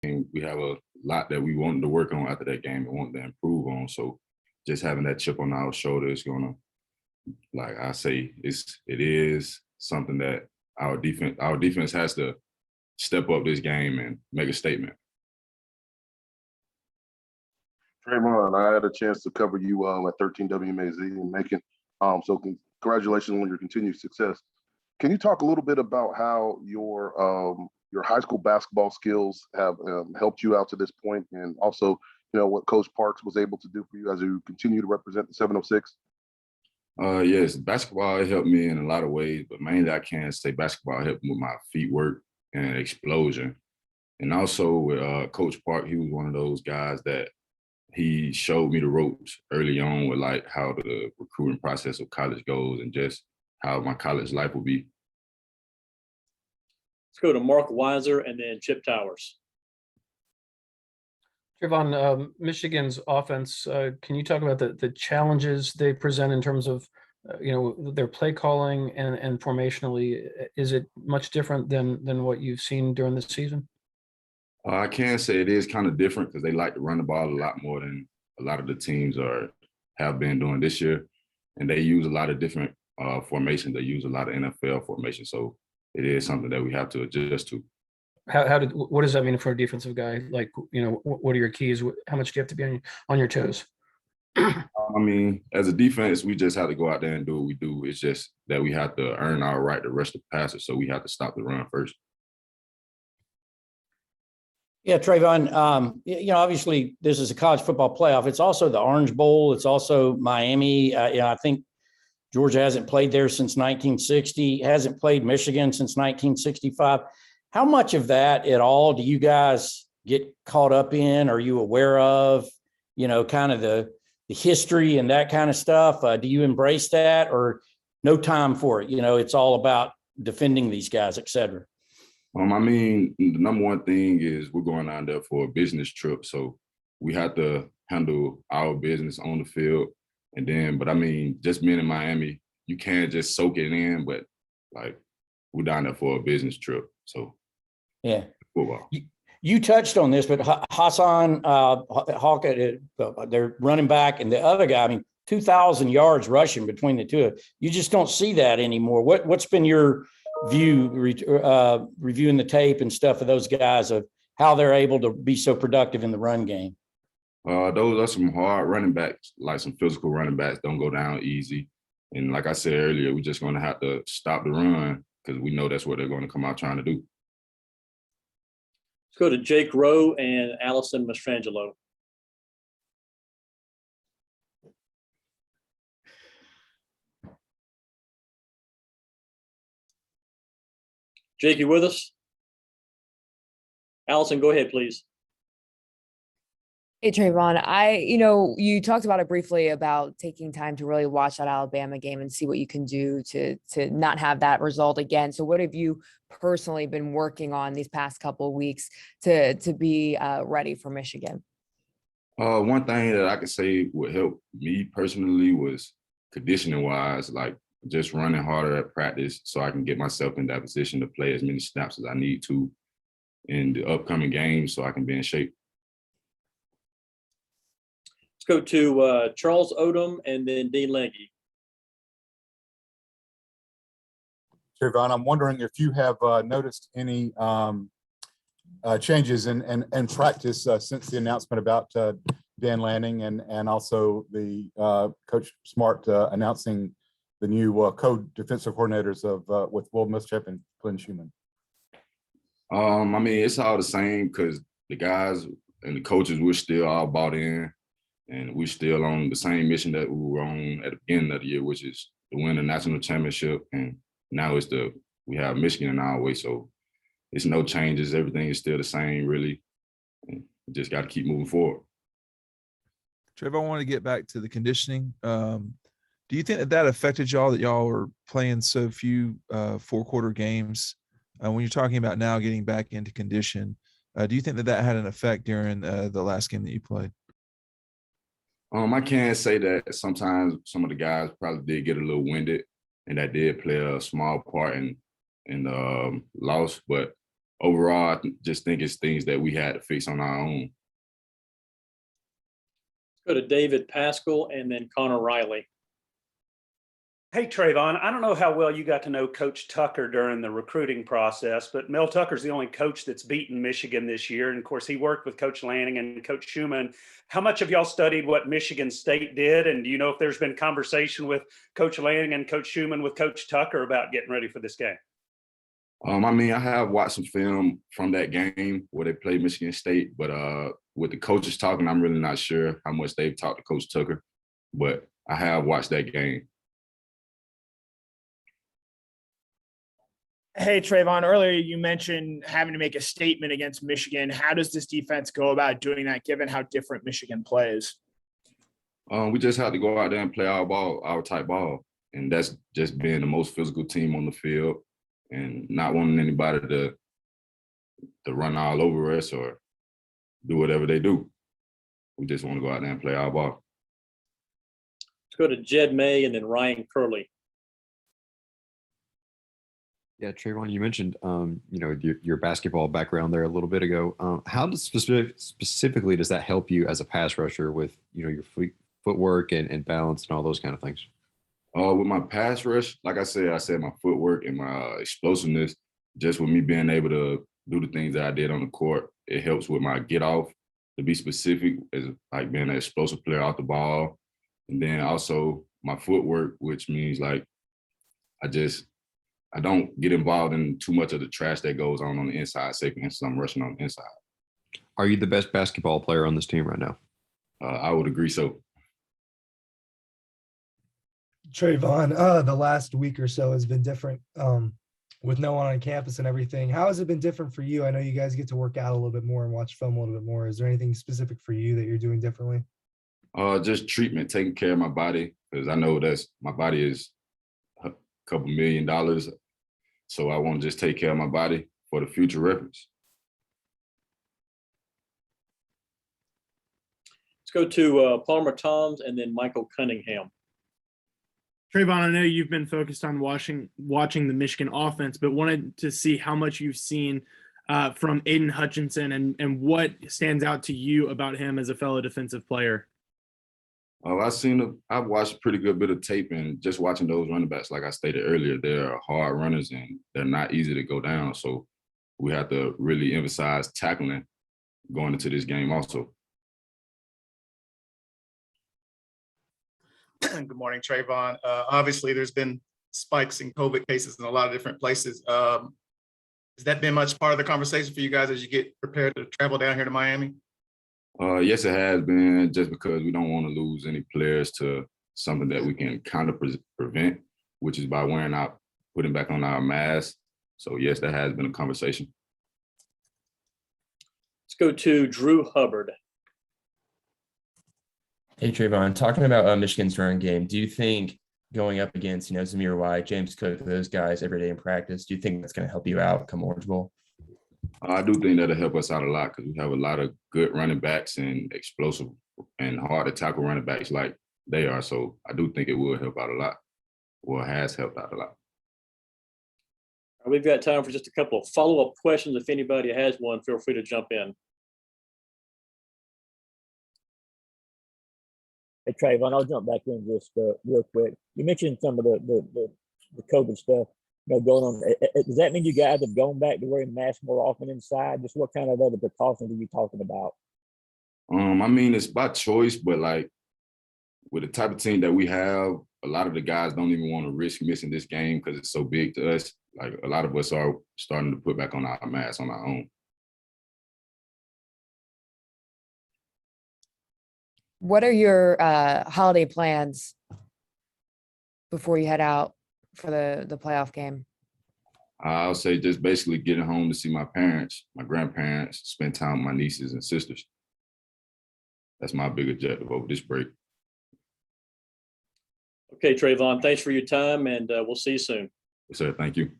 And we have a lot that we wanted to work on after that game and want to improve on. So just having that chip on our shoulder is gonna, like I say, it is something that our defense has to step up this game and make a statement. Travon, I had a chance to cover you at 13 WMAZ and Macon. So congratulations on your continued success. Can you talk a little bit about how your high school basketball skills have helped you out to this point, and also, what Coach Parks was able to do for you as you continue to represent the 706? Yes, basketball helped me in a lot of ways, but mainly I can say basketball helped me with my feet work and explosion. And also with Coach Park, he was one of those guys that he showed me the ropes early on with like how the recruiting process of college goes and just how my college life will be. Let's go to Mark Weiser and then Chip Towers. Travon, Michigan's offense, can you talk about the challenges they present in terms of, their play calling and formationally? Is it much different than what you've seen during the season? I can say it is kind of different because they like to run the ball a lot more than a lot of the teams have been doing this year. And they use a lot of different formations. They use a lot of NFL formations. So it is something that we have to adjust to. What does that mean for a defensive guy? Like, what are your keys? How much do you have to be on your toes? I mean, as a defense, we just have to go out there and do what we do. It's just that we have to earn our right to rush the passer. So we have to stop the run first. Yeah, Travon, obviously this is a college football playoff. It's also the Orange Bowl. It's also Miami. I think Georgia hasn't played there since 1960, hasn't played Michigan since 1965. How much of that at all do you guys get caught up in? Are you aware of, kind of the history and that kind of stuff? Do you embrace that, or no time for it? It's all about defending these guys, et cetera. I mean, the number one thing is we're going down there for a business trip. So we have to handle our business on the field. But I mean, just being in Miami, you can't just soak it in, but like we're down there for a business trip. So yeah, football. You touched on this, but Hassan Hawkett, they're running back, and the other guy, 2,000 yards rushing between the two. You just don't see that anymore. What's been your view reviewing the tape and stuff of those guys of how they're able to be so productive in the run game? Those are some hard running backs, like some physical running backs. Don't go down easy. And like I said earlier, we're just going to have to stop the run because we know that's what they're going to come out trying to do. Let's go to Jake Rowe and Allison Mastrangelo. Jake, you with us? Allison, go ahead, please. Hey, Travon, you talked about it briefly about taking time to really watch that Alabama game and see what you can do to not have that result again. So what have you personally been working on these past couple of weeks to be ready for Michigan? One thing that I could say would help me personally was conditioning wise, like just running harder at practice so I can get myself in that position to play as many snaps as I need to in the upcoming games so I can be in shape. Let's go to Charles Odom and then Dean Legge. Travon, I'm wondering if you have noticed any changes in practice since the announcement about Dan Lanning and also the Coach Smart announcing the new co-defensive coordinators with Will Muschamp and Glenn Schumann. It's all the same because the guys and the coaches, we're still all bought in, and we're still on the same mission that we were on at the beginning of the year, which is to win the national championship. And now we have Michigan in our way, so it's no changes. Everything is still the same, really. And we just got to keep moving forward. Trevor, I want to get back to the conditioning. Do you think that affected y'all, that y'all were playing so few four-quarter games? When you're talking about now getting back into condition, do you think that had an effect during the last game that you played? I can say that sometimes some of the guys probably did get a little winded, and that did play a small part in the loss. But overall, just think it's things that we had to fix on our own. Go to David Pascal and then Connor Riley. Hey, Travon, I don't know how well you got to know Coach Tucker during the recruiting process, but Mel Tucker's the only coach that's beaten Michigan this year. And of course, he worked with Coach Lanning and Coach Schumann. How much have y'all studied what Michigan State did? And do you know if there's been conversation with Coach Lanning and Coach Schumann with Coach Tucker about getting ready for this game? I mean, I have watched some film from that game where they played Michigan State, but with the coaches talking, I'm really not sure how much they've talked to Coach Tucker, but I have watched that game. Hey, Travon, earlier you mentioned having to make a statement against Michigan. How does this defense go about doing that, given how different Michigan plays? We just have to go out there and play our ball, our type ball. And that's just being the most physical team on the field and not wanting anybody to run all over us or do whatever they do. We just want to go out there and play our ball. Let's go to Jed May and then Ryan Curley. Yeah, Travon, you mentioned your basketball background there a little bit ago. How does specifically does that help you as a pass rusher with your footwork and balance and all those kind of things? With my pass rush, like I said my footwork and my explosiveness, just with me being able to do the things that I did on the court, it helps with my get off, to be specific, as like being an explosive player off the ball. And then also my footwork, which means like I don't get involved in too much of the trash that goes on the inside, say for instance, I'm rushing on the inside. Are you the best basketball player on this team right now? I would agree so. Travon, the last week or so has been different with no one on campus and everything. How has it been different for you? I know you guys get to work out a little bit more and watch film a little bit more. Is there anything specific for you that you're doing differently? Just treatment, taking care of my body, because I know my body is a couple $1 million. So I want to just take care of my body for the future reference. Let's go to Palmer Toms and then Michael Cunningham. Travon, I know you've been focused on watching the Michigan offense, but wanted to see how much you've seen from Aiden Hutchinson and what stands out to you about him as a fellow defensive player. I've watched a pretty good bit of tape, and just watching those running backs, like I stated earlier, they're hard runners and they're not easy to go down. So we have to really emphasize tackling going into this game also. Good morning, Travon. Obviously, there's been spikes in COVID cases in a lot of different places. Has that been much part of the conversation for you guys as you get prepared to travel down here to Miami? Yes, it has been, just because we don't want to lose any players to something that we can kind of prevent, which is by putting back on our masks. So yes, that has been a conversation. Let's go to Drew Hubbard. Hey, Travon, talking about Michigan's run game, do you think going up against, Zamir White, James Cook, those guys every day in practice, do you think that's going to help you out come Orange Bowl? I do think that'll help us out a lot, because we have a lot of good running backs and explosive and hard to tackle running backs like they are. So I do think it will help out a lot, or has helped out a lot. We've got time for just a couple of follow-up questions. If anybody has one, feel free to jump in. Hey, Travon, I'll jump back in just real quick. You mentioned some of the COVID stuff going on. Does that mean you guys have gone back to wearing masks more often inside? Just what kind of other precautions are you talking about? I mean, it's by choice, but like with the type of team that we have, a lot of the guys don't even want to risk missing this game because it's so big to us. Like a lot of us are starting to put back on our masks on our own. What are your holiday plans before you head out for the playoff game? I'll say just basically getting home to see my parents, my grandparents, spend time with my nieces and sisters. That's my big objective over this break. Okay, Travon, thanks for your time, and we'll see you soon. Yes, sir. Thank you.